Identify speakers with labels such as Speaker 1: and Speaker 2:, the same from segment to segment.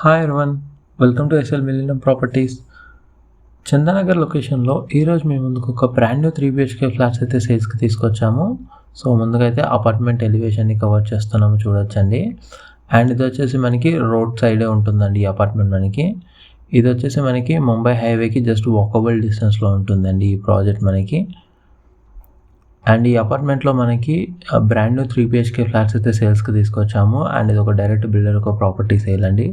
Speaker 1: Hi everyone, welcome to SL Millennium Properties. Chandanagar లొకేషన్లో ఈరోజు మేము ముందుకు ఒక బ్రాండ్ న్యూ 3 BHK ఫ్లాట్స్ అయితే సేల్స్కి తీసుకొచ్చాము. సో ముందుగా అయితే అపార్ట్మెంట్ ఎలివేషన్ని కవర్ చేస్తున్నాము, చూడొచ్చండి. అండ్ ఇది వచ్చేసి మనకి రోడ్ సైడే ఉంటుందండి ఈ అపార్ట్మెంట్. మనకి ఇది వచ్చేసి మనకి ముంబై హైవేకి జస్ట్ వాకబుల్ డిస్టెన్స్లో ఉంటుందండి ఈ ప్రాజెక్ట్ మనకి. అండ్ ఈ అపార్ట్మెంట్లో మనకి బ్రాండ్ న్యూ 3 BHK ఫ్లాట్స్ అయితే సేల్స్కి తీసుకొచ్చాము. అండ్ ఇది ఒక డైరెక్ట్ బిల్డర్ ఒక ప్రాపర్టీ సేల్ అండి.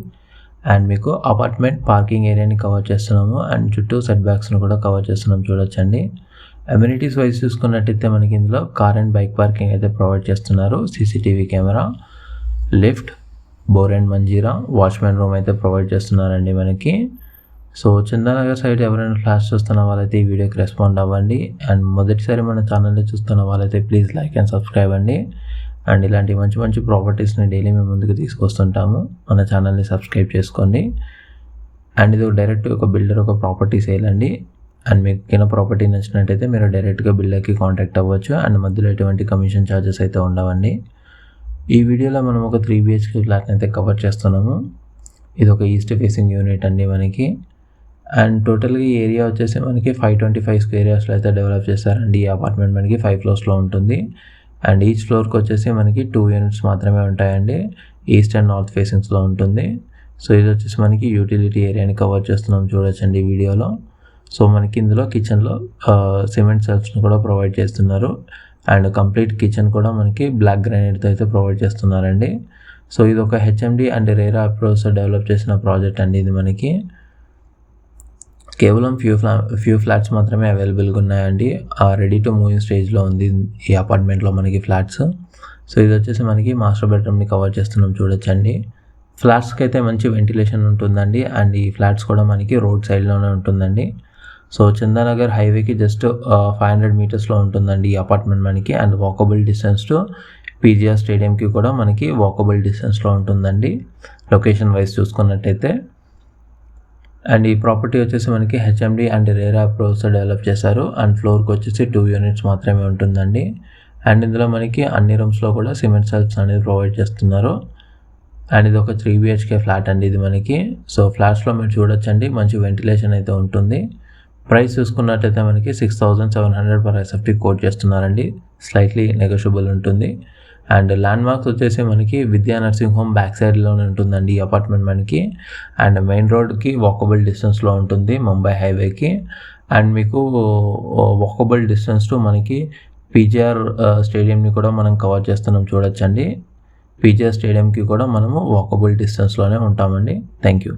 Speaker 1: అండ్ మీకు అపార్ట్మెంట్ పార్కింగ్ ఏరియాని కవర్ చేస్తున్నాము అండ్ చుట్టూ సెట్ బ్యాక్స్ను కూడా కవర్ చేస్తున్నాము, చూడొచ్చండి. అమ్యూనిటీస్ వైజ్ చూసుకున్నట్టయితే మనకి ఇందులో కార్ అండ్ బైక్ పార్కింగ్ అయితే ప్రొవైడ్ చేస్తున్నారు. CCTV camera, lift, bore and Manjira, watchmen room అయితే ప్రొవైడ్ చేస్తున్నారండి మనకి. సో చందానగర్ సైడ్ ఎవరైనా ఫ్లాట్స్ చూస్తున్న వాళ్ళైతే ఈ వీడియోకి రెస్పాండ్ అవ్వండి. అండ్ మొదటిసారి మన ఛానల్ని చూస్తున్న వాళ్ళైతే ప్లీజ్ లైక్ అండ్ సబ్స్క్రైబ్ అండి. అండ్ ఇలాంటి మంచి మంచి ప్రాపర్టీస్ని డైలీ మేము ముందుకు తీసుకొస్తుంటాము, మన ఛానల్ని సబ్స్క్రైబ్ చేసుకోండి. అండ్ ఇది డైరెక్ట్ ఒక బిల్డర్ ఒక ప్రాపర్టీ సేల్ అండి. అండ్ మీకు కింద ప్రాపర్టీ నచ్చినట్టయితే మీరు డైరెక్ట్గా బిల్డర్కి కాంటాక్ట్ అవ్వచ్చు. అండ్ మధ్యలో ఎటువంటి కమిషన్ ఛార్జెస్ అయితే ఉండవండి. ఈ వీడియోలో మనం ఒక 3 BHK ఫ్లాట్ని అయితే కవర్ చేస్తున్నాము. ఇది ఒక ఈస్ట్ ఫేసింగ్ యూనిట్ అండి మనకి. అండ్ టోటల్గా ఈ ఏరియా వచ్చేసి మనకి 525 స్క్వేర్ యార్డ్స్లో అయితే డెవలప్ చేశారండి. ఈ అపార్ట్మెంట్ మనకి 5 ఫ్లోర్స్లో ఉంటుంది. అండ్ ఈచ్ ఫ్లోర్కి వచ్చేసి మనకి 2 యూనిట్స్ మాత్రమే ఉంటాయండి. ఈస్ట్ అండ్ నార్త్ ఫేసింగ్స్లో ఉంటుంది. సో ఇది వచ్చేసి మనకి యూటిలిటీ ఏరియాని కవర్ చేస్తున్నాం, చూడొచ్చండి ఈ వీడియోలో. సో మనకి ఇందులో కిచెన్లో సిమెంట్ సెల్ఫ్స్ని కూడా ప్రొవైడ్ చేస్తున్నారు. అండ్ కంప్లీట్ కిచెన్ కూడా మనకి బ్లాక్ గ్రానైట్తో అయితే ప్రొవైడ్ చేస్తున్నారండి. సో ఇది ఒక HMD and RERA approach develop చేసిన ప్రాజెక్ట్ అండి. ఇది మనకి కేవలం ఫ్యూ ఫ్లాట్స్ మాత్రమే అవైలబుల్గా ఉన్నాయండి. రెడీ టు మూవింగ్ స్టేజ్లో ఉంది ఈ అపార్ట్మెంట్లో మనకి ఫ్లాట్స్. సో ఇది వచ్చేసి మనకి మాస్టర్ బెడ్రూమ్ని కవర్ చేస్తున్నాం, చూడొచ్చండి. ఫ్లాట్స్కి అయితే మంచి వెంటిలేషన్ ఉంటుందండి. అండ్ ఈ ఫ్లాట్స్ కూడా మనకి రోడ్ సైడ్లోనే ఉంటుందండి. సో చందానగర్ హైవేకి జస్ట్ 500 మీటర్స్లో ఉంటుందండి ఈ అపార్ట్మెంట్ మనకి. And walkable distance to PGR స్టేడియంకి కూడా మనకి వాకబుల్ డిస్టెన్స్లో ఉంటుందండి లొకేషన్ వైజ్ చూసుకున్నట్టయితే. అండ్ ఈ ప్రాపర్టీ వచ్చేసి మనకి HMD and RERA approach develop చేశారు. అండ్ ఫ్లోర్కి వచ్చేసి 2 యూనిట్స్ మాత్రమే ఉంటుందండి. అండ్ ఇందులో మనకి అన్ని రూమ్స్లో కూడా సిమెంట్ సెల్ఫ్స్ అనేది ప్రొవైడ్ చేస్తున్నారు. అండ్ ఇది ఒక 3 BHK ఫ్లాట్ అండి ఇది మనకి. సో ఫ్లాట్స్లో మీరు చూడొచ్చండి, మంచి వెంటిలేషన్ అయితే ఉంటుంది. ప్రైస్ చూసుకున్నట్టయితే మనకి 6,700 per SFT కోట్ చేస్తున్నారండి. స్లైట్లీ నెగోషియబుల్ ఉంటుంది. అండ్ ల్యాండ్ మార్క్స్ వచ్చేసి మనకి విద్యా నర్సింగ్ హోమ్ బ్యాక్ సైడ్లోనే ఉంటుందండి ఈ అపార్ట్మెంట్ మనకి. అండ్ మెయిన్ రోడ్కి వాకబుల్ డిస్టెన్స్లో ఉంటుంది ముంబై హైవేకి. అండ్ మీకు వాకబుల్ డిస్టెన్స్ టు మనకి PGR స్టేడియంని కూడా మనం కవర్ చేస్తున్నాం, చూడొచ్చండి. PGR స్టేడియంకి కూడా మనము వాకబుల్ డిస్టెన్స్లోనే ఉంటామండి. Thank you.